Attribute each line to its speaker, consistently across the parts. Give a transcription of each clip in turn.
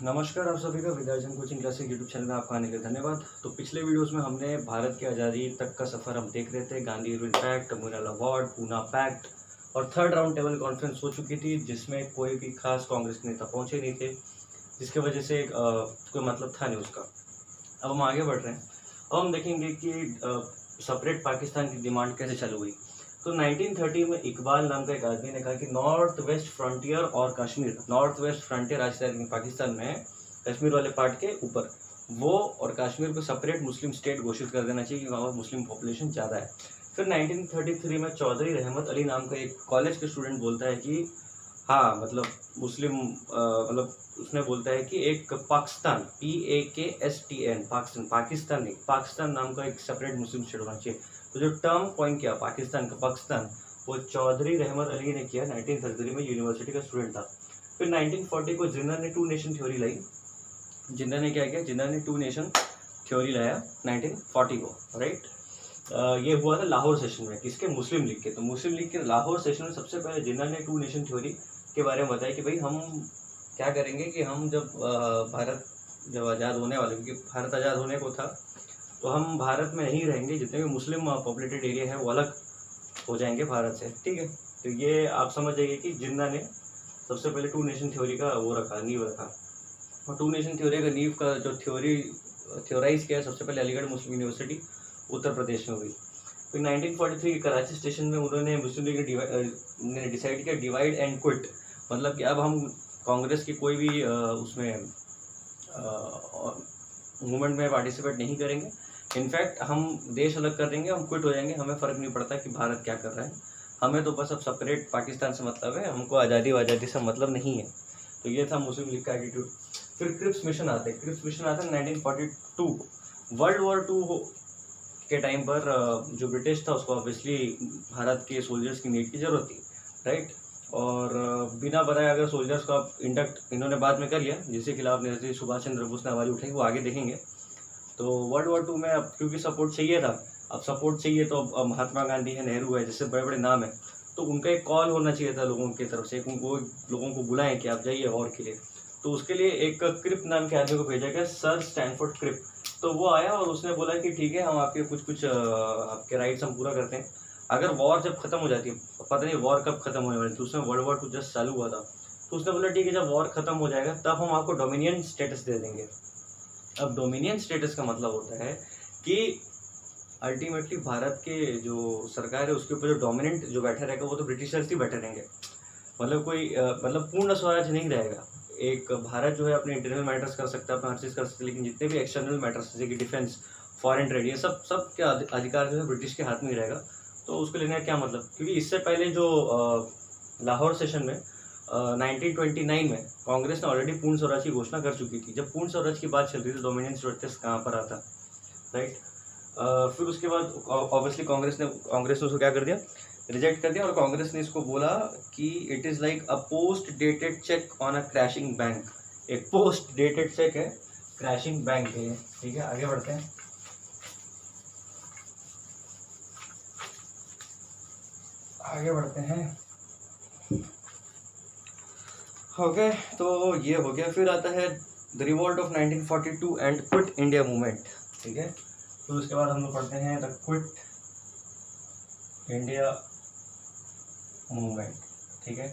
Speaker 1: नमस्कार, आप सभी का विद्यार्जन कोचिंग क्लासेस यूट्यूब चैनल में आपका आने के लिए धन्यवाद। तो पिछले वीडियोस में हमने भारत की आज़ादी तक का सफ़र हम देख रहे थे। Gandhi Irwin pact, communal award, Poona pact और थर्ड राउंड टेबल कॉन्फ्रेंस हो चुकी थी, जिसमें कोई भी खास कांग्रेस के नेता पहुंचे नहीं थे, जिसकी वजह से कोई मतलब था नहीं उसका। अब हम आगे बढ़ रहे हैं। अब हम देखेंगे कि सेपरेट पाकिस्तान की डिमांड कैसे चालू हुई। तो 1930 में इकबाल नाम का एक आदमी ने कहा कि नॉर्थ वेस्ट फ्रंटियर और कश्मीर, नॉर्थ वेस्ट फ्रंटियर आज पाकिस्तान में है, कश्मीर वाले पार्ट के ऊपर, वो और कश्मीर को सेपरेट मुस्लिम स्टेट घोषित कर देना चाहिए, क्योंकि वहाँ पर मुस्लिम पॉपुलेशन ज़्यादा है। फिर 1933 में चौधरी रहमत अली नाम का एक कॉलेज के स्टूडेंट बोलता है कि हाँ, मतलब मुस्लिम मतलब उसने बोलता है कि एक पाकिस्तान, PAKSTN, पाकिस्तान नहीं, पाकिस्तान नाम का एक सेपरेट मुस्लिम स्टेट होना चाहिए। तो जो टर्म कॉइन किया पाकिस्तान का, पाकिस्तान, वो चौधरी रहमत अली ने किया। 1933 में यूनिवर्सिटी का स्टूडेंट था। फिर 1940 को जिन्ना ने टू नेशन थ्योरी लाई। जिन्ना ने क्या किया? जिन्ना ने टू नेशन थ्योरी लाया 1940 को, राइट। ये हुआ था लाहौर सेशन में, किसके? मुस्लिम लीग के। तो मुस्लिम लीग के लाहौर सेशन में सबसे पहले जिन्ना ने टू नेशन थ्योरी के बारे में बताया कि भाई हम क्या करेंगे कि हम जब भारत जब आज़ाद होने वाले, क्योंकि भारत आज़ाद होने को था, तो हम भारत में नहीं रहेंगे, जितने भी मुस्लिम पॉपुलेटेड एरिया है वो अलग हो जाएंगे भारत से, ठीक है। तो ये आप समझ जाइए कि जिन्ना ने सबसे पहले टू नेशन थ्योरी का वो रखा, नींव रखा। और टू नेशन थ्योरी का नींव का जो थ्योराइज किया सबसे पहले अलीगढ़ मुस्लिम यूनिवर्सिटी उत्तर प्रदेश में हुई। फिर 1943 के कराची स्टेशन में उन्होंने मुस्लिम लीग ने डिसाइड किया डिवाइड एंड क्विट, मतलब कि अब हम कांग्रेस की कोई भी उसमें मूवमेंट में पार्टिसिपेट नहीं करेंगे। इनफैक्ट हम देश अलग कर देंगे, हम क्विट हो जाएंगे, हमें फ़र्क नहीं पड़ता कि भारत क्या कर रहा है, हमें तो बस अब सेपरेट पाकिस्तान से मतलब है, हमको आज़ादी से मतलब नहीं है। तो ये था मुस्लिम लीग का एटीट्यूड। फिर क्रिप्स मिशन आते हैं। क्रिप्स मिशन आता है 1942। वर्ल्ड वॉर 2 के टाइम पर जो ब्रिटिश था उसको ऑब्वियसली भारत के सोल्जर्स की नीड की ज़रूरत थी, राइट। और बिना बनाए अगर सोल्जर्स को आप इंडक्ट इन्होंने बाद में कर लिया, जिसके खिलाफ नेताजी सुभाष चंद्र बोस ने आवाज़ उठाई, वो आगे देखेंगे। तो वर्ल्ड वॉर 2 में अब क्योंकि सपोर्ट चाहिए था, अब सपोर्ट चाहिए तो अब महात्मा गांधी है, नेहरू है, जैसे बड़े बड़े नाम है, तो उनका एक कॉल होना चाहिए था लोगों की तरफ से, उनको लोगों को बुलाएं कि आप जाइए वॉर के लिए। तो उसके लिए एक क्रिप नाम के आदमी को भेजा गया, सर स्टैनफोर्ड क्रिप। तो वो आया और उसने बोला कि ठीक है, हम आपके कुछ आपके राइट्स हम पूरा करते हैं, अगर वॉर जब खत्म हो जाती है, पता नहीं वॉर कब खत्म होने वाली थी, उसमें वर्ल्ड वॉर 2 जस्ट चालू हुआ था, तो उसने बोला ठीक है, जब वॉर खत्म हो जाएगा तब हम आपको डोमिनियन स्टेटस दे देंगे। अब डोमिनियन स्टेटस का मतलब होता है कि अल्टीमेटली भारत के जो सरकार है उसके ऊपर जो डोमिनेंट जो बैठा रहेगा वो तो ब्रिटिशर्स ही बैठे रहेंगे, मतलब कोई मतलब पूर्ण स्वराज नहीं रहेगा। एक भारत जो है अपने इंटरनल मैटर्स कर सकता है, अपना हर चीज़ कर सकता है, लेकिन जितने भी एक्सटर्नल मैटर्स जैसे कि डिफेंस, फॉरेन ट्रेड, ये सब के अधिकार जो है ब्रिटिश के हाथ में ही रहेगा। तो उसको लेने का क्या मतलब, क्योंकि इससे पहले जो लाहौर सेशन में 1929 में कांग्रेस ने ऑलरेडी पूर्ण स्वराज की घोषणा कर चुकी थी। जब पूर्ण स्वराज की बात चल रही थी, डोमिनियन स्टेटस कहाँ पर आता, राइट। फिर उसके बाद ऑब्वियसली कांग्रेस ने उसको क्या कर दिया, रिजेक्ट कर दिया, और कांग्रेस ने इसको बोला कि it is like a post dated cheque on a crashing bank. एक पोस्ट डेटेड चेक है, क्रैशिंग बैंक है, ठीक है। आगे बढ़ते हैं। ओके, तो ये हो गया। फिर आता है the revolt of 1942 and quit India movement, ठीक है। फिर उसके बाद हम लोग पढ़ते हैं द क्विट इंडिया मूवमेंट, ठीक है।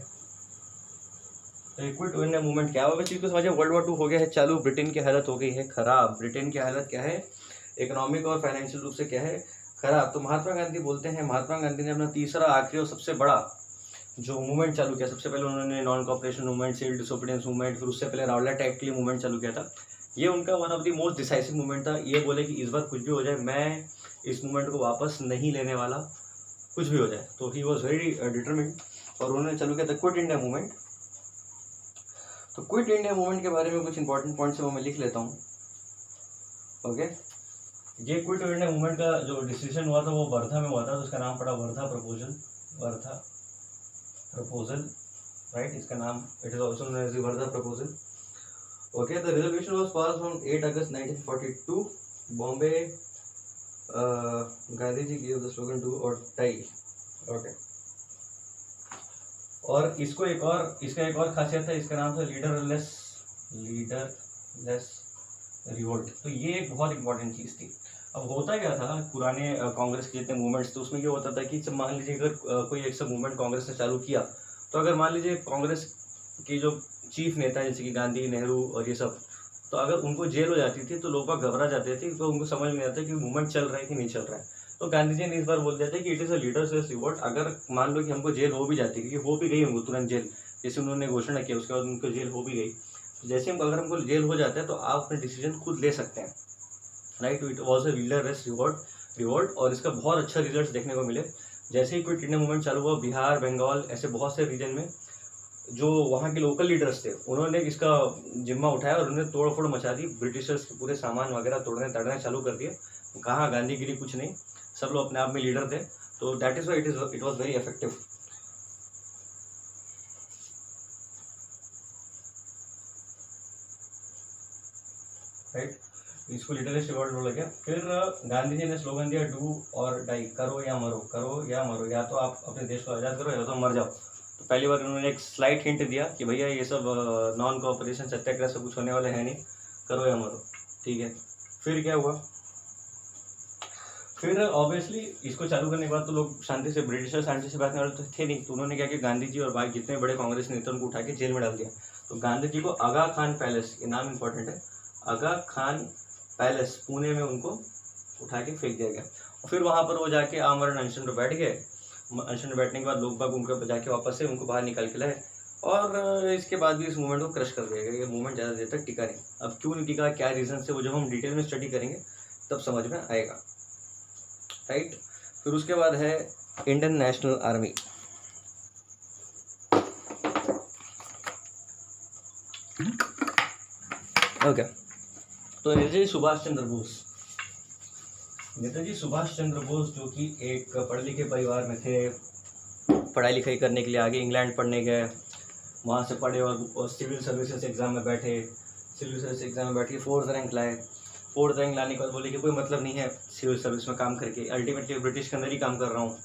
Speaker 1: तो ये क्विट इंडिया मूवमेंट क्या होगा, चीज़ को समझिए। वर्ल्ड वॉर 2 हो गया है चालू, ब्रिटेन की हालत हो गई है खराब। ब्रिटेन की हालत क्या है, इकोनॉमिक और फाइनेंशियल रूप से क्या है, खराब। तो महात्मा गांधी बोलते हैं, महात्मा गांधी ने अपना तीसरा, आखिरी और सबसे बड़ा जो मूवमेंट चालू किया, सबसे पहले उन्होंने non cooperation movement, civil disobedience movement, फिर उससे पहले रावलेट एक्ट के लिए मूवमेंट चालू किया था। ये उनका one of the most decisive movement था। ये बोले कि इस बार कुछ भी हो जाए, मैं इस मूवमेंट को वापस नहीं लेने वाला, कुछ भी हो जाए। तो ही वॉज वेरी डिटरमिन्ड, और उन्होंने चालू किया था क्विट इंडिया मूवमेंट। तो क्विट इंडिया मूवमेंट के बारे में कुछ इंपॉर्टेंट पॉइंट्स है वो मैं लिख लेता हूँ, ओके। ये क्विट इंडिया मूवमेंट का जो डिसीजन हुआ था वो वर्धा में हुआ था, तो उसका नाम पड़ा Wardha proposal, Wardha proposal, right. इसका नाम it is also known as Wardha proposal, okay. The resolution was pass on 8 August 1942 Bombay. Gandhi ji give the slogan do और डाई, ओके। और इसका एक और खासियत है, इसका नाम था लीडरलेस लीडरलेस रिवोल्ट। तो ये एक बहुत इंपॉर्टेंट चीज़ थी। अब होता क्या था पुराने कांग्रेस के जितने मूवमेंट्स थे उसमें ये होता था कि जब मान लीजिए अगर कोई एक सब मूवमेंट कांग्रेस ने चालू किया, तो अगर मान लीजिए कांग्रेस की जो चीफ नेता है जैसे कि गांधी, नेहरू और ये सब, तो अगर उनको जेल हो जाती थी तो लोग बाग घबरा जाते थे, तो उनको समझ नहीं आता कि मूवमेंट चल रहा है कि नहीं चल रहा है। तो गांधी जी ने इस बार बोल दिया था कि it is a leaders revolt. अगर मान लो कि हमको जेल हो भी जाती, क्योंकि हो भी गई उनको तुरंत जेल, जैसे उन्होंने घोषणा की उसके बाद उनको जेल हो भी गई, तो जैसे अगर हमको जेल हो जाता है तो आप अपने डिसीजन खुद ले सकते हैं, right. It was a leaderless revolt और इसका बहुत अच्छा रिजल्ट देखने को मिले। जैसे ही क्विट इंडिया मूवमेंट चालू हुआ, बिहार, बंगाल, ऐसे बहुत से रीजन में जो वहाँ के लोकल लीडर्स थे उन्होंने इसका जिम्मा उठाया और उन्होंने तोड़ फोड़ मचा दी, ब्रिटिशर्स के पूरे सामान वगैरह तोड़ने तड़ने चालू कर दिए। कहाँ गांधीगिरी कुछ नहीं, सब लोग अपने आप में लीडर थे। तो that is why it was very effective, right. इसको लीडरलेस रिवॉल्ट बोला गया। फिर गांधी जी ने स्लोगन दिया डू और डाई, करो या मरो, करो या मरो, या तो आप अपने देश को आज़ाद करो या तो मर जाओ। तो पहली बार उन्होंने एक स्लाइट हिंट दिया कि भैया ये सब नॉन कोऑपरेशन सत्याग्रह से कुछ होने वाले हैं नहीं, करो या मरो, ठीक है। फिर क्या हुआ, फिर ऑब्वियसली इसको चालू करने के बाद तो लोग शांति से, ब्रिटिशर शांति से बात करने वाले तो थे नहीं, तो उन्होंने क्या किया, गांधी जी और बाकी जितने बड़े कांग्रेस नेता उनको उठा के जेल में डाल दिया। तो गांधी जी को आगा खान पैलेस, ये नाम इंपॉर्टेंट है, आगा खान पैलेस पुणे में उनको उठा के फेंक दिया गया। और फिर वहाँ पर वो जाके आमरण अनशन पर बैठ गए। अनशन में बैठने के बाद लोग बाग उनके जाके वापस से उनको बाहर निकाल के लाए और इसके बाद भी इस मूवमेंट को क्रश कर दिया गया। ये मूवमेंट ज़्यादा देर तक टिका नहीं। अब क्यों नहीं टिका, क्या रीजन से, वो जब हम डिटेल में स्टडी करेंगे तब समझ में आएगा, राइट। फिर उसके बाद है इंडियन नेशनल आर्मी। ओके, तो नेताजी सुभाष चंद्र बोस, नेताजी सुभाष चंद्र बोस जो कि एक पढ़े लिखे परिवार में थे, पढ़ाई लिखाई करने के लिए आगे इंग्लैंड पढ़ने गए, वहाँ से पढ़े और सिविल सर्विसेज एग्ज़ाम में बैठे, सिविल सर्विस एग्ज़ाम में बैठ के 4th रैंक लाए। 4th रैंक लाने के बाद बोले कि कोई मतलब नहीं है सिविल सर्विस में काम करके, अल्टीमेटली ब्रिटिश के अंदर ही काम कर रहा हूँ।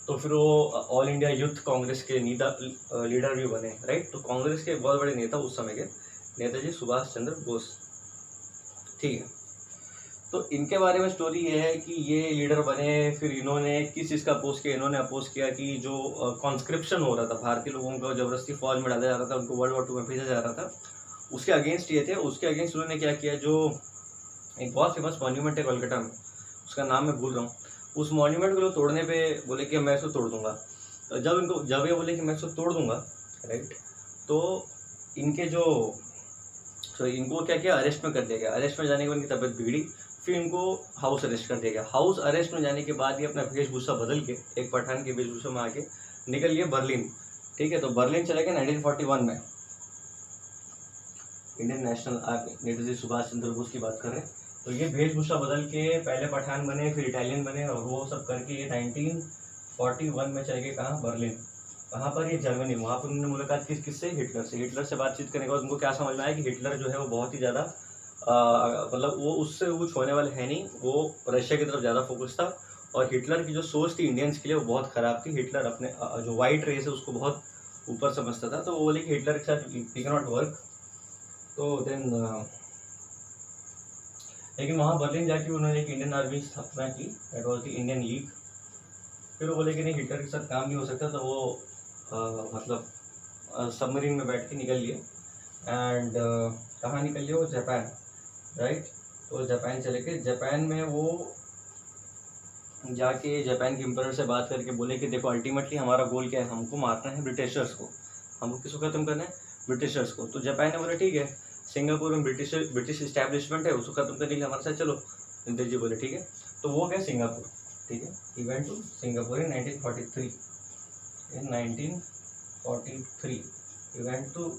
Speaker 1: तो फिर वो ऑल इंडिया यूथ कांग्रेस के लीडर भी बने, राइट। तो कांग्रेस के बहुत बड़े नेता उस समय के नेताजी सुभाष चंद्र बोस, ठीक है। तो इनके बारे में स्टोरी ये है कि ये लीडर बने, फिर इन्होंने किस चीज़ का अपोज किया, इन्होंने अपोज किया कि जो कॉन्स्क्रिप्शन हो रहा था, भारतीय लोगों को जबरदस्ती फौज में डाला जा रहा था, उनको वर्ल्ड वॉर 2 में भेजा जा रहा था, उसके अगेंस्ट ये थे। उसके अगेंस्ट उन्होंने क्या किया, जो एक बहुत फेमस मॉन्यूमेंट है कोलकाता में, उसका नाम मैं भूल रहा हूँ, उस मॉन्यूमेंट को लोग तोड़ने पे बोले कि मैं इसको तोड़ दूंगा। तो जब ये बोले कि मैं इसको तोड़ दूंगा, राइट, तो इनको क्या किया, अरेस्ट में कर दिया गया। अरेस्ट में जाने के बाद इनकी तबीयत बिगड़ी, फिर इनको हाउस अरेस्ट कर दिया गया। हाउस अरेस्ट में जाने के बाद ये अपना वेशभूषा बदल के एक पठान के वेशभूषा में आके निकल लिए बर्लिन, ठीक है। तो बर्लिन चले गए 1941 में। Indian National Army, Netaji Subhash Chandra Bose की बात कर रहे हैं। तो ये वेशभूषा बदल के पहले पठान बने, फिर इटालियन बने, और वो सब करके ये 1941 में चले गए कहाँ, बर्लिन। कहाँ पर, ये जर्मनी। वहाँ पर उन्होंने मुलाकात की किससे, हिटलर से। हिटलर से बातचीत करने के बाद उनको क्या समझ में आया कि हिटलर जो है वो बहुत ही ज़्यादा मतलब वो उससे कुछ होने वाले है नहीं, वो रशिया की तरफ ज़्यादा फोकस था। और हिटलर की जो सोच थी इंडियंस के लिए वो बहुत ख़राब थी। हिटलर अपने जो वाइट रेस है उसको बहुत ऊपर समझता था, तो वो बोले कि हिटलर के साथ वी कैन नॉट वर्क। तो देन लेकिन वहाँ बर्लिन जाके उन्होंने एक इंडियन आर्मी स्थापना की, that was the Indian league. फिर वो बोले कि नहीं, हिटलर के साथ काम नहीं हो सकता, तो वो मतलब सबमरीन में बैठ के निकल लिए। एंड कहाँ निकल लिए वो, जापान, राइट। तो जापान चले गए। जापान में वो जाके जापान के एम्परर से बात करके बोले कि देखो अल्टीमेटली हमारा गोल क्या है, हमको मारना है ब्रिटिशर्स को, हमको किसको ख़त्म करना है, ब्रिटिशर्स को। तो जापान ने बोला ठीक है, सिंगापुर में ब्रिटिश इस्टेब्लिशमेंट है, उसको ख़त्म करने के लिए हमारे साथ चलो। नेताजी जी बोले ठीक है। तो वो गए सिंगापुर, ठीक है। He went to Singapore in 1943। In 1943 he went to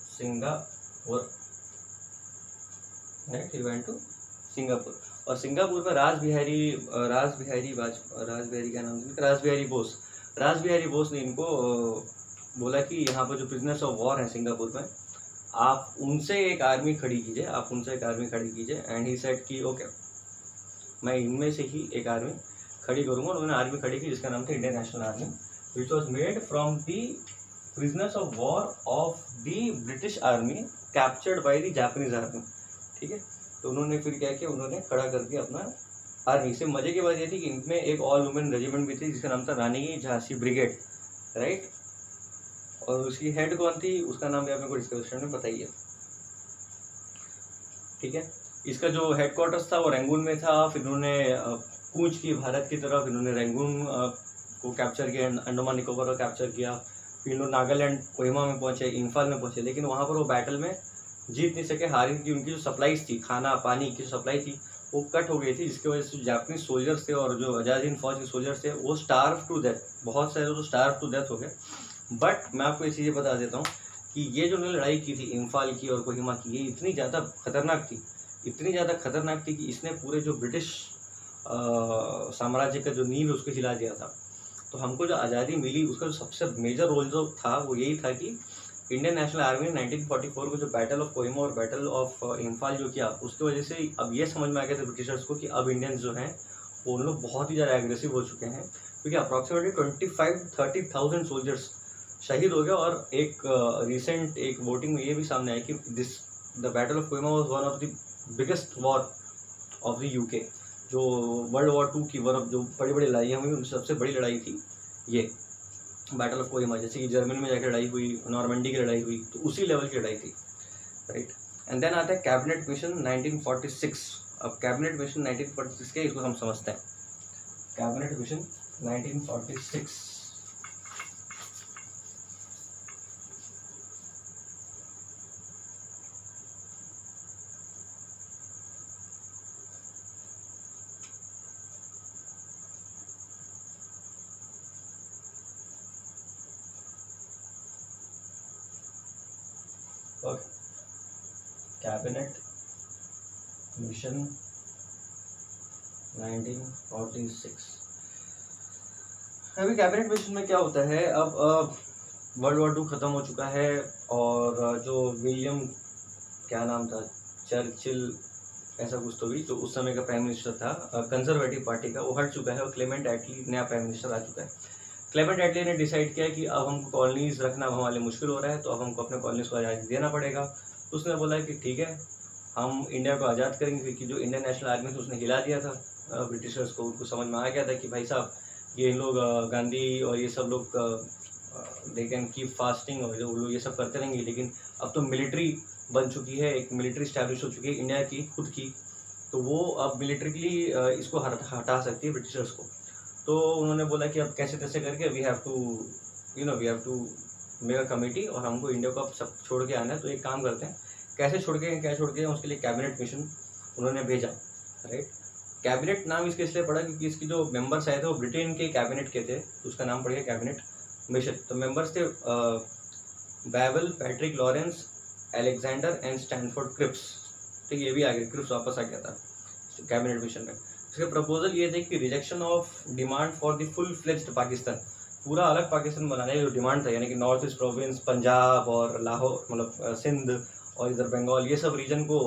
Speaker 1: Singapore, right, he went to Singapore। और सिंगापुर में राज बिहारी क्या नाम था, राज बिहारी बोस ने इनको बोला कि यहाँ पर जो प्रिजनर्स ऑफ वॉर हैं सिंगापुर में, आप उनसे एक आर्मी खड़ी कीजिए, एंड ही सेड कि ओके, मैं इनमें से ही एक आर्मी खड़ी करूँगा। उन्होंने आर्मी खड़ी की जिसका नाम था Indian National army, which was made from the prisoners of war of the British army captured by the Japanese army. ठीक है, तो उन्होंने फिर क्या किया, उन्होंने खड़ा कर दिया अपना आर्मी से। मजे की बात ये थी कि इनमें एक ऑल वुमेन रेजिमेंट भी थी जिसका नाम था रानी की झांसी ब्रिगेड, राइट। और उसकी हेड कौन थी, उसका नाम भी आप मेरे को डिस्क्रिप्शन में बताइए। ठीक है, इसका जो हेडक्वार्टर्स था वो रंगून में था। फिर उन्होंने कूच की भारत की तरफ, इन्होंने रंगून को कैप्चर किया, अंडमान निकोबार को कैप्चर किया। फिर लोग नागालैंड कोहिमा में पहुंचे, इम्फाल में पहुंचे, लेकिन वहाँ पर वो बैटल में जीत नहीं सके, हारी थी। उनकी जो सप्लाईज थी, खाना पानी की सप्लाई थी, वो कट हो गई थी, जिसकी वजह से जापानीज सोल्जर्स थे और जो आजाद फौज के सोल्जर्स थे वो स्टार्व टू डेथ, बहुत सारे तो स्टार्व टू डेथ हो गए। बट मैं आपको ये चीज़ें बता देता हूँ कि ये जो उन्होंने लड़ाई की थी इम्फाल की और कोहिमा की, ये इतनी ज़्यादा खतरनाक थी, इतनी ज़्यादा खतरनाक थी कि इसने पूरे जो ब्रिटिश साम्राज्य का जो नींव उसको हिला दिया था। तो हमको जो आज़ादी मिली उसका जो सबसे मेजर रोल जो था वो यही था कि इंडियन नेशनल आर्मी ने 1944 को जो बैटल ऑफ कोहिमा और बैटल ऑफ इम्फाल जो किया, उसकी वजह से अब ये समझ में आ गया था ब्रिटिशर्स को कि अब इंडियंस जो हैं वो उन लोग बहुत ही ज़्यादा एग्रेसिव हो चुके हैं, क्योंकि अप्रॉक्सीमेटली 25-30,000 सोल्जर्स शहीद हो गया। और एक रिसेंट एक वोटिंग में ये भी सामने आया कि the battle of Kohima was one of the biggest war of the UK. जो वर्ल्ड वॉर 2 की वॉर, जो बड़ी बड़ी लड़ाइयाँ हुई उनकी सबसे बड़ी लड़ाई थी ये बैटल ऑफ कोहिमा। जैसे कि जर्मनी में जाकर लड़ाई हुई, नॉर्मंडी की लड़ाई हुई, तो उसी लेवल की लड़ाई थी, राइट। एंड देन आता है कैबिनेट मिशन 1946। अब कैबिनेट मिशन 1946 के इसको हम समझते हैं। Cabinet mission 1946 cabinet mission 1946। अभी कैबिनेट मिशन में क्या होता है, अब वर्ल्ड वॉर 2 ख़त्म हो चुका है और जो विलियम, क्या नाम था, चर्चिल ऐसा कुछ तो भी, जो उस समय का प्राइम मिनिस्टर था कंजर्वेटिव पार्टी का, वो हट चुका है और क्लेमेंट एटली नया प्राइम मिनिस्टर आ चुका है। क्लेमेंट एटली ने डिसाइड किया कि अब हमको कॉलोनीज रखना हमारे लिए मुश्किल हो रहा है, तो अब हमको अपने कॉलोनीज को आज़ादी देना पड़ेगा। तो उसने बोला कि ठीक है, हम इंडिया को आज़ाद करेंगे, क्योंकि जो इंडियन नेशनल आर्मी थी उसने हिला दिया था ब्रिटिशर्स को। उनको समझ में आ गया था कि भाई साहब ये लोग गांधी और ये सब लोग दे कैन कीप फास्टिंग और जो लोग ये सब करते रहेंगे, लेकिन अब तो मिलिट्री बन चुकी है, एक मिलिट्री स्टैब्लिश हो चुकी है इंडिया की खुद की, तो वो अब मिलिट्रिकली इसको हटा सकती है ब्रिटिशर्स को। तो उन्होंने बोला कि अब कैसे तैसे करके we have to make a committee और हमको इंडिया को अब सब छोड़ के आना है। तो एक काम करते हैं, कैसे छोड़ के, क्या छोड़ के, उसके लिए कैबिनेट मिशन उन्होंने भेजा, राइट। कैबिनेट नाम इसके इसलिए पड़ा क्योंकि इसकी जो मेंबर्स आए थे वो ब्रिटेन के कैबिनेट के थे, तो उसका नाम पड़ गया कैबिनेट मिशन। तो मेंबर्स थे बैबल, Patrick Lawrence, Alexander and Stanford Cripps. ठीक, ये भी आ गया, क्रिप्स वापस आ गया था कैबिनेट मिशन में। उसके प्रपोजल ये थे कि rejection of demand for the full fledged Pakistan, पूरा अलग पाकिस्तान बनाने की जो डिमांड था, यानी कि नॉर्थ ईस्ट प्रोविंस, पंजाब और लाहौर, मतलब सिंध और इधर बंगाल, ये सब रीजन को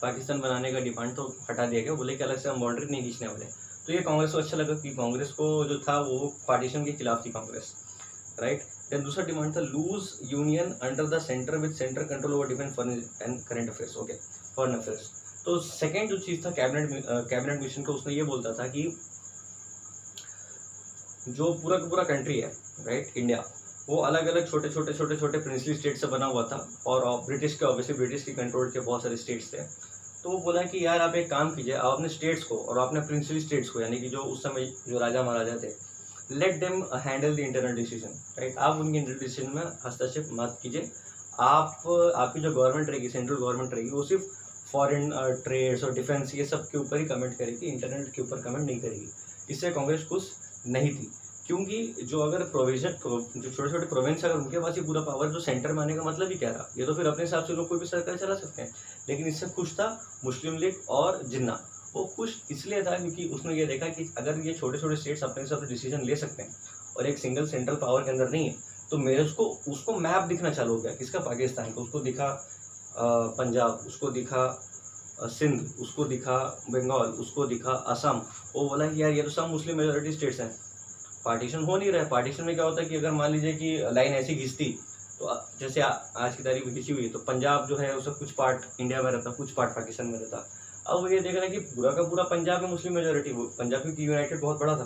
Speaker 1: पाकिस्तान बनाने का डिमांड तो हटा दिया गया। बोले कि अलग से हम बाउंड्री नहीं खींचने वाले। तो ये कांग्रेस को अच्छा लगा कि कांग्रेस को जो था वो पार्टीशन के खिलाफ थी कांग्रेस, राइट। देन दूसरा डिमांड था loose union under the centre with centre control over defence and current affairs, okay, foreign affairs. तो सेकेंड जो चीज़ था कैबिनेट मिशन का, उसमें ये बोलता था कि जो पूरा का पूरा कंट्री है, राइट, इंडिया, वो अलग अलग छोटे छोटे प्रिंसली स्टेट से बना हुआ था और ब्रिटिश के, ऑब्वियसली ब्रिटिश की कंट्रोल के बहुत सारे स्टेट्स थे। तो वो बोला कि यार आप एक काम कीजिए, आप अपने स्टेट्स को और अपने प्रिंसली स्टेट्स को, यानी कि जो उस समय जो राजा महाराजा थे, let them handle the internal decision, right. आप उनके इंटरनल डिसीजन में हस्तक्षेप मत कीजिए। आपकी जो गवर्नमेंट रहेगी, सेंट्रल गवर्नमेंट रहेगी, वो सिर्फ फॉरेन ट्रेड्स और डिफेंस ये सब के ऊपर ही कमेंट करेगी, इंटरनेट के ऊपर कमेंट नहीं करेगी। इससे कांग्रेस खुश नहीं थी, क्योंकि जो अगर प्रोविजन, जो छोटे छोटे प्रोविंस अगर उनके पास ही पूरा पावर, जो सेंटर में आने का मतलब ही क्या रहा, ये तो फिर अपने हिसाब से लोग कोई भी सरकार चला सकते हैं। लेकिन इससे खुश था मुस्लिम लीग और जिन्ना। वो खुश इसलिए था क्योंकि उसने ये देखा कि अगर ये छोटे छोटे स्टेट्स अपने हिसाब से डिसीजन ले सकते हैं और एक सिंगल सेंट्रल पावर के अंदर नहीं है, तो मेरे उसको मैप दिखना चालू हो गया, किसका, पाकिस्तान को। उसको दिखा पंजाब, उसको दिखा सिंध, उसको दिखा बंगाल, उसको दिखा असम। वो बोला कि यार ये तो सब मुस्लिम मेजोरिटी स्टेट्स हैं, पार्टीशन हो नहीं रहा है। पार्टीशन में क्या होता है कि अगर मान लीजिए कि लाइन ऐसी खिंचती, तो जैसे आज की तारीख में खिंची हुई है, तो पंजाब जो है उसका कुछ पार्ट इंडिया में रहता, कुछ पार्ट पाकिस्तान में रहता। अब वो ये देख रहा है कि पूरा का पूरा पंजाब में मुस्लिम मेजोरिटी, वो पंजाब की यूनाइटेड बहुत बड़ा था,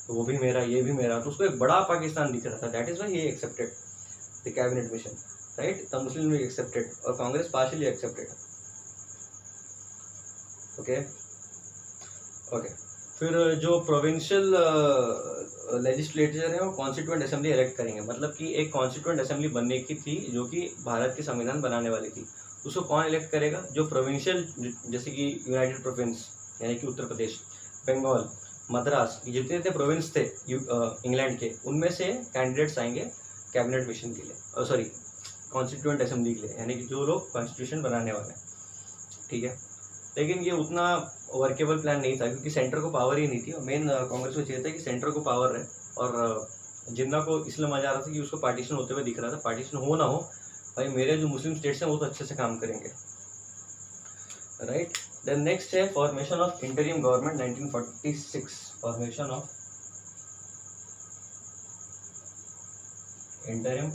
Speaker 1: तो वो भी मेरा, ये भी मेरा, तो उसको एक बड़ा पाकिस्तान दिख रहा था। That is why he accepted the cabinet mission, right. The Muslim League accepted और Congress partially accepted. Okay okay. फिर जो प्रोविंशियल लेजिस्लेचर है वो कॉन्स्टिट्यूएंट असेंबली इलेक्ट करेंगे। मतलब कि एक कॉन्स्टिट्यूएंट असेंबली बनने की थी जो कि भारत के संविधान बनाने वाली थी, उसको कौन इलेक्ट करेगा? जो प्रोविंशियल, जैसे कि यूनाइटेड प्रोविंस यानी कि उत्तर प्रदेश, बंगाल, मद्रास, जितने थे प्रोविंस थे इंग्लैंड के, उनमें से कैंडिडेट्स आएंगे कैबिनेट मिशन के लिए, सॉरी कॉन्स्टिट्यूएंट असेंबली के लिए, यानी कि जो लोग कॉन्स्टिट्यूशन बनाने वाले हैं, ठीक है। लेकिन ये उतना वर्केबल प्लान नहीं था क्योंकि सेंटर को पावर ही नहीं थी। मेन कांग्रेस को चाहिए था कि सेंटर को पावर रहे, और जिन्ना को इसलिए मजा आ रहा था कि उसको पार्टीशन होते हुए दिख रहा था। पार्टीशन हो ना हो भाई, मेरे जो मुस्लिम स्टेट्स हैं वो तो अच्छे से काम करेंगे, राइट। देन नेक्स्ट है formation of interim government 1946। Formation of interim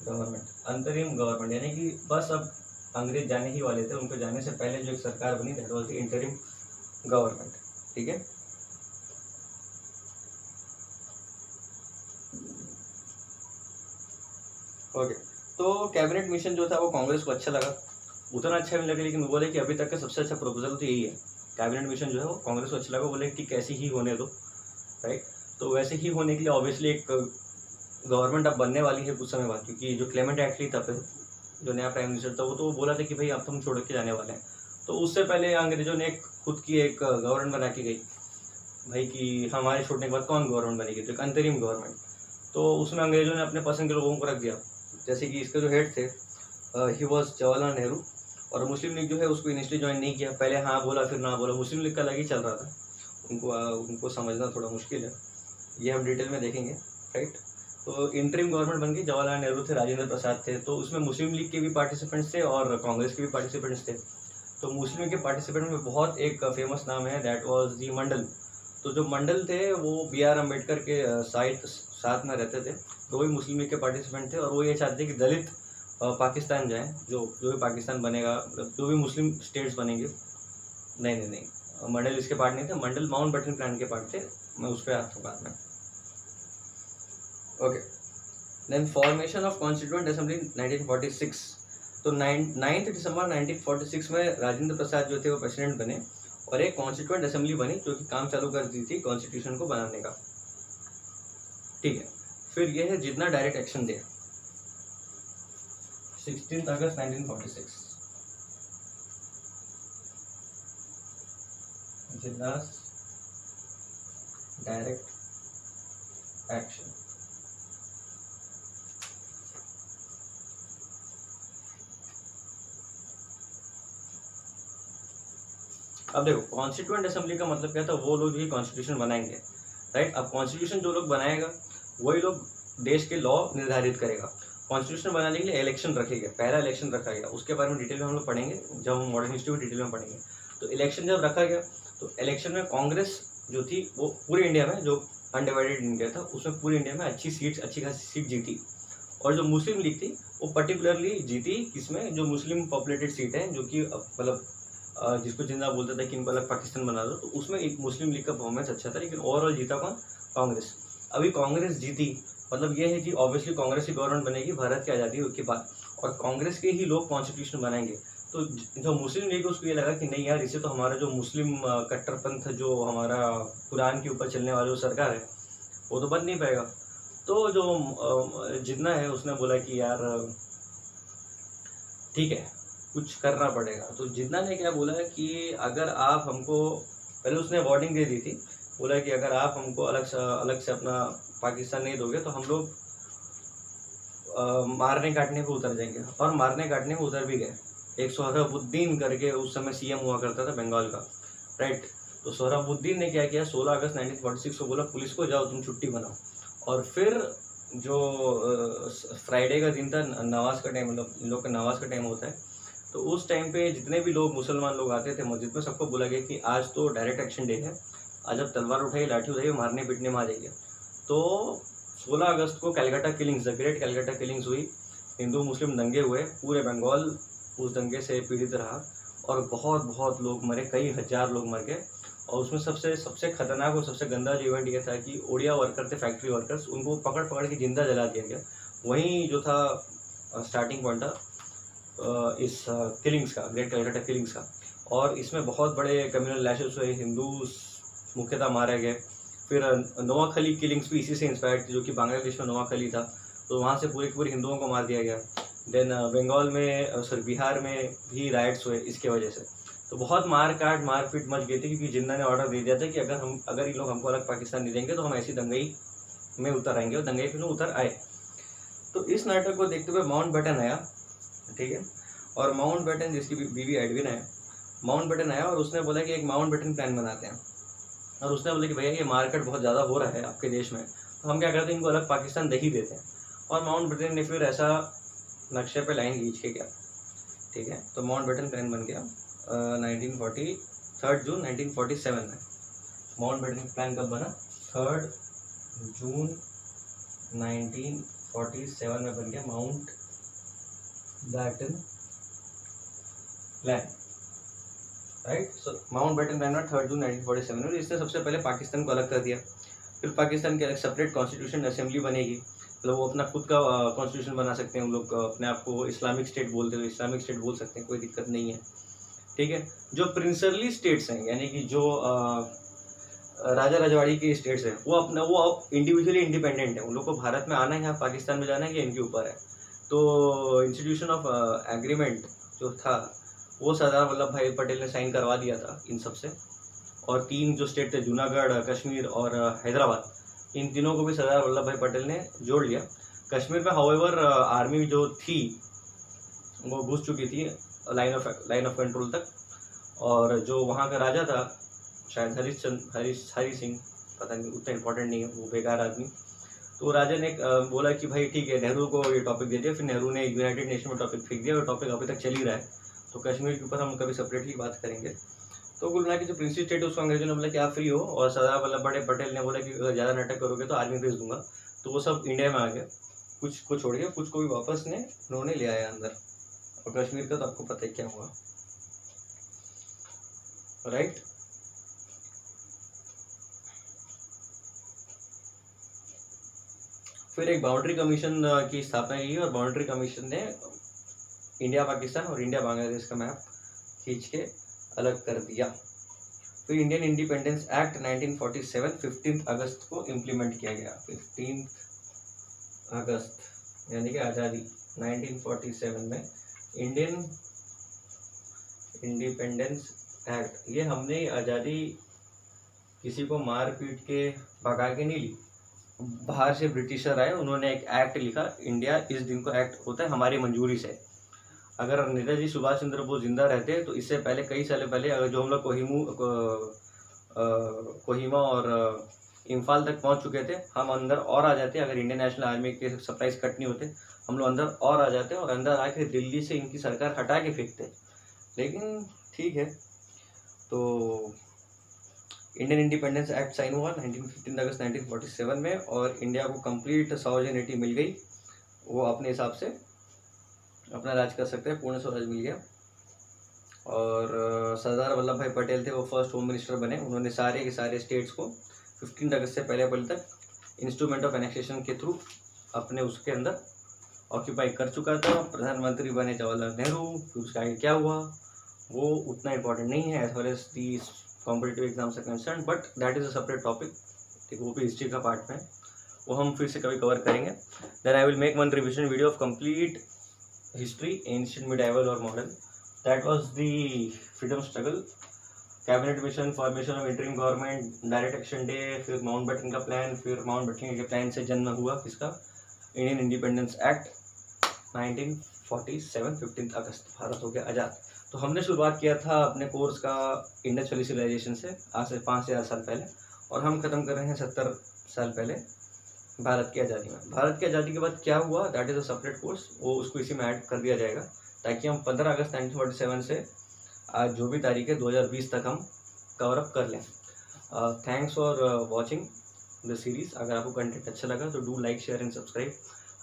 Speaker 1: government, अंतरिम गवर्नमेंट, यानी कि बस अब अंग्रेज जाने ही वाले थे, उनको जाने से पहले जो एक सरकार बनी that was the interim government, ठीक है। ओके, तो कैबिनेट मिशन जो था वो कांग्रेस को अच्छा लगा, उतना अच्छा नहीं लगा, लेकिन वो बोले कि अभी तक का सबसे अच्छा प्रपोजल तो यही है। कैबिनेट मिशन जो है वो कांग्रेस को अच्छा लगा, बोले कि कैसी ही होने दो, राइट। तो वैसे ही होने के लिए ऑब्वियसली एक गवर्नमेंट अब बनने वाली है कुछ समय बाद, क्योंकि जो क्लेमेंट एटली था फिर जो नया प्राइम मिनिस्टर था, वो तो बोला था कि भाई अब तुम छोड़ के जाने वाले हैं। तो उससे पहले अंग्रेजों ने खुद की एक गवर्नमेंट बना के गई भाई कि हमारे छोड़ने के बाद कौन गवर्नमेंट बनेगी, तो एक अंतरिम गवर्नमेंट। तो उसमें अंग्रेजों ने अपने पसंद के लोगों को रख दिया, जैसे कि इसके जो हेड थे ही वॉज जवाहरलाल नेहरू। और मुस्लिम लीग जो है उसको इनिशियली ज्वाइन नहीं किया, पहले हाँ बोला फिर ना बोला, मुस्लिम लीग का अलग ही चल रहा था। उनको समझना थोड़ा मुश्किल है, ये हम डिटेल में देखेंगे, राइट। तो इंटरिम गवर्नमेंट बन गई, जवाहरलाल नेहरू थे, राजेंद्र प्रसाद थे, तो उसमें मुस्लिम लीग के भी पार्टिसिपेंट्स थे और कांग्रेस के भी पार्टिसिपेंट्स थे। तो मुस्लिम लीग के पार्टिसिपेंट में बहुत एक फेमस नाम है, दैट वाज दी मंडल। तो जो मंडल थे वो BR अम्बेडकर के साथ में रहते थे, तो वही मुस्लिम लीग के पार्टिसिपेंट थे, और वो ये चाहते थे कि दलित पाकिस्तान जाए, जो भी पाकिस्तान बनेगा, जो भी मुस्लिम स्टेट्स बनेंगे। नहीं, मंडल इसके पार्ट नहीं थे, मंडल माउंटबेटन प्लान के पार्ट थे, मैं उस पर आता हूँ बाद में। Okay, then formation of constituent assembly 1946। तो 9 दिसंबर 1946 में राजेंद्र प्रसाद जो थे वो प्रेसिडेंट बने, और एक कॉन्स्टिट्यूएंट असेंबली बनी जो कि काम चालू कर दी थी कॉन्स्टिट्यूशन को बनाने का, ठीक है। फिर ये है जितना डायरेक्ट एक्शन डे, 16 अगस्त 1946, जितना डायरेक्ट एक्शन। अब देखो कॉन्स्टिट्यूएंट असेंबली का मतलब क्या था, वो लोग जो कॉन्स्टिट्यूशन बनाएंगे, राइट। अब कॉन्स्टिट्यूशन जो लोग बनाएगा वही लोग देश के लॉ निर्धारित करेगा। कॉन्स्टिट्यूशन बनाने के लिए इलेक्शन रखेगा, पहला इलेक्शन रखा गया, उसके बारे में डिटेल में हम लोग पढ़ेंगे जब हम मॉडर्न हिस्ट्री में डिटेल में पढ़ेंगे। तो इलेक्शन जब रखा गया तो इलेक्शन में कांग्रेस जो थी वो पूरे इंडिया में, जो अनडिवाइडेड इंडिया था उसमें पूरे इंडिया में अच्छी खासी सीट जीती, और जो मुस्लिम लीग थी वो पर्टिकुलरली जीती किसमें, जो मुस्लिम पॉपुलेटेड सीट है, जो कि मतलब जिसको जिंदा बोलते थे कि इनको अलग पाकिस्तान बना दो, तो उसमें एक मुस्लिम लीग का परफॉर्मेंस अच्छा था, लेकिन ओवरऑल जीता कौन? कांग्रेस। अभी कांग्रेस जीती, मतलब ये है कि ऑब्वियसली कांग्रेस की गवर्नमेंट बनेगी भारत की आज़ादी के बाद, और कांग्रेस के ही लोग कॉन्स्टिट्यूशन बनाएंगे। तो जो मुस्लिम लीग उसको ये लगा कि नहीं यार, इससे तो हमारा जो मुस्लिम कट्टरपंथ, जो हमारा कुरान के ऊपर चलने वाली जो सरकार है, वो तो बन नहीं पाएगा। तो जो जितना है उसने बोला कि यार ठीक है कुछ करना पड़ेगा। तो जिन्ना ने क्या बोला कि अगर आप हमको, पहले उसने वार्निंग दे दी थी, बोला कि अगर आप हमको अलग से अपना पाकिस्तान नहीं दोगे तो हम लोग मारने काटने पे उतर जाएंगे, और मारने काटने पे उतर भी गए। एक सोहराबुद्दीन करके उस समय CM हुआ करता था बंगाल का, राइट। तो सोहराबुद्दीन ने क्या किया, 16 अगस्त 1946 को बोला पुलिस को जाओ तुम छुट्टी बनाओ, और फिर जो फ्राइडे का दिन था, नमाज का टाइम, मतलब इन लोग का नमाज का टाइम होता है, तो उस टाइम पे जितने भी लोग मुसलमान लोग आते थे मस्जिद में, सबको बोला गया कि आज तो डायरेक्ट एक्शन डे है, आज जब तलवार उठाइए, लाठी उठाइए, मारने पीटने में आ जाइए। तो 16 अगस्त को Calcutta killings, the great Calcutta killings हुई, हिंदू मुस्लिम दंगे हुए, पूरे बंगाल उस दंगे से पीड़ित रहा और बहुत बहुत लोग मरे, कई हजार लोग मर गए। और उसमें सबसे खतरनाक और सबसे गंदा जो इवेंट ये था कि ओडिया वर्कर थे, फैक्ट्री वर्कर्स, उनको पकड़ पकड़ के जिंदा जला दिया गया। वहीं जो था स्टार्टिंग पॉइंट था इस किलिंग्स का, ग्रेट कैलकाटा किलिंग्स का। और इसमें बहुत बड़े कम्युनल लैशेस हुए, हिंदू मुख्यतः मारे गए। फिर नोआखली किलिंग्स भी इसी से इंस्पायर्ड थी, जो कि बांग्लादेश में नोआखली था, तो वहाँ से पूरे हिंदुओं को मार दिया गया। देन बंगाल में बिहार में भी राइट्स हुए इसके वजह से। तो बहुत मारपीट मच गई थी, क्योंकि जिन्ना ने ऑर्डर दे दिया था कि अगर ये लोग हमको अलग पाकिस्तान नहीं देंगे तो हम ऐसी दंगई में उतर आएंगे, और दंगई फिर उतर आए। तो इस नाटक को देखते हुए माउंटबेटन आया, ठीक है, और माउंटबेटन जिसकी बीवी एडविन है, माउंटबेटन आया और उसने बोला कि एक माउंटबेटन प्लान बनाते हैं। और उसने बोला कि भैया ये मार्केट बहुत ज़्यादा हो रहा है आपके देश में, तो हम क्या करते हैं, इनको अलग पाकिस्तान दे ही देते हैं। और माउंटबेटन ने फिर ऐसा नक्शे पे लाइन खींच के गया, ठीक है। तो माउंटबेटन प्लान बन गया 3 जून 1947 में। माउंटबेटन प्लान कब बना? 3 जून 1947 में बन गया माउंटबेटन प्लान, राइट। सो माउंटबेटन प्लान 3 जून 1947 में। इसने सबसे पहले पाकिस्तान को अलग कर दिया। फिर पाकिस्तान की अलग सेपरेट कॉन्स्टिट्यूशन असेंबली बनेगी, मतलब वो अपना खुद का कॉन्स्टिट्यूशन बना सकते हैं। उन लोग अपने आप को इस्लामिक स्टेट बोलते हैं, इस्लामिक स्टेट बोल सकते हैं, कोई दिक्कत नहीं है, ठीक है। जो प्रिंसरली स्टेट्स हैं, यानी कि जो राजा रजवाड़ी के स्टेट्स हैं, वो अब इंडिविजुअली इंडिपेंडेंट है। उन लोग को भारत में आना है, यहाँ पाकिस्तान में जाना है, ये इनके ऊपर है। तो इंस्टीट्यूशन ऑफ एग्रीमेंट जो था वो सरदार वल्लभ भाई पटेल ने साइन करवा दिया था इन सब से। और 3 जो स्टेट थे, जूनागढ़, कश्मीर और हैदराबाद, इन तीनों को भी सरदार वल्लभ भाई पटेल ने जोड़ लिया। कश्मीर में हाउएवर आर्मी जो थी वो घुस चुकी थी लाइन ऑफ कंट्रोल तक, और जो वहाँ का राजा था शायद हरी सिंह, पता नहीं, उतना इंपॉर्टेंट नहीं है, वो बेकार आदमी। तो राजा ने बोला कि भाई ठीक है, नेहरू को ये टॉपिक दे दिया। फिर नेहरू ने यूनाइटेड नेशन में टॉपिक फेंक दिया, और टॉपिक अभी तक चल ही रहा है। तो कश्मीर के ऊपर हम कभी सेपरेटली बात करेंगे। तो कुल मिला के जो प्रिंसी स्टेट है उसको अंग्रेजों ने बोला कि आप फ्री हो, और सरदार वल्लभ भाई पटेल ने बोला कि अगर ज़्यादा नाटक करोगे तो आर्मी भेज दूंगा। तो वो सब इंडिया में आ गए, कुछ को छोड़ के, कुछ को भी वापस ने उन्होंने ले आया अंदर। और कश्मीर का तो आपको पता है क्या हुआ, राइट। फिर एक बाउंड्री कमीशन की स्थापना की, और बाउंड्री कमीशन ने इंडिया पाकिस्तान और इंडिया बांग्लादेश का मैप खींच के अलग कर दिया। फिर इंडियन इंडिपेंडेंस एक्ट 1947 15 अगस्त को इम्प्लीमेंट किया गया। 15 अगस्त यानी कि आज़ादी 1947 में इंडियन इंडिपेंडेंस एक्ट, ये हमने आज़ादी किसी को मार पीट के भगा के नहीं ली। बाहर से ब्रिटिशर आए, उन्होंने एक एक्ट लिखा, इंडिया इस दिन को एक्ट होता है हमारी मंजूरी से। अगर नेताजी सुभाष चंद्र बोस जिंदा रहते तो इससे पहले, कई साल पहले, अगर जो हम लोग कोहिमा और इम्फाल तक पहुंच चुके थे, हम अंदर और आ जाते। अगर इंडियन नेशनल आर्मी के सप्लाईज कट नहीं होते, हम लोग अंदर और आ जाते, और अंदर आके दिल्ली से इनकी सरकार हटा के फेंकते। लेकिन ठीक है, तो इंडियन इंडिपेंडेंस एक्ट साइन हुआ 15 अगस्त 1947 में, और इंडिया को कंप्लीट सॉवरेनिटी मिल गई। वो अपने हिसाब से अपना राज कर सकते हैं, पूर्ण स्वराज मिल गया। और सरदार वल्लभ भाई पटेल थे, वो फर्स्ट होम मिनिस्टर बने। उन्होंने सारे के सारे स्टेट्स को 15 अगस्त से पहले तक इंस्ट्रूमेंट ऑफ एनेक्सेशन के थ्रू अपने उसके अंदर ऑक्यूपाई कर चुका था। प्रधानमंत्री बने जवाहरलाल नेहरू। फिर उसका आगे क्या हुआ वो उतना इंपॉर्टेंट नहीं है as far as the competitive exams are concern, but that is a separate topic, ठीक, वो भी हिस्ट्री का पार्ट में, वो हम फिर से कभी कवर करेंगे। Then I will make one revision video of complete history, ancient, medieval और modern. That was the freedom struggle, cabinet mission, formation of interim government, direct action day, फिर माउंटबेटन का प्लान, फिर माउंटबेटन के plan से जन्म हुआ किसका, Indian Independence Act 1947 15 अगस्त, भारत हो गया आज़ाद। तो हमने शुरुआत किया था अपने कोर्स का इंडस वैली सिविलाइजेशन से, आज से 5000 साल पहले, और हम ख़त्म कर रहे हैं 70 साल पहले भारत की आज़ादी में। भारत की आज़ादी के बाद क्या हुआ, that is a separate course, वो उसको इसी में ऐड कर दिया जाएगा, ताकि हम 15 अगस्त 1947 से आज जो भी तारीख है 2020 तक हम कवर अप कर लें। Thanks for watching the series. अगर आपको कंटेंट अच्छा लगा तो do like share and subscribe.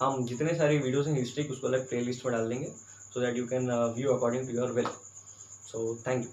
Speaker 1: हम जितने सारी वीडियोस हैं हिस्ट्री उसको अलग प्लेलिस्ट में डाल देंगे, so that you can view according to your will. So thank you.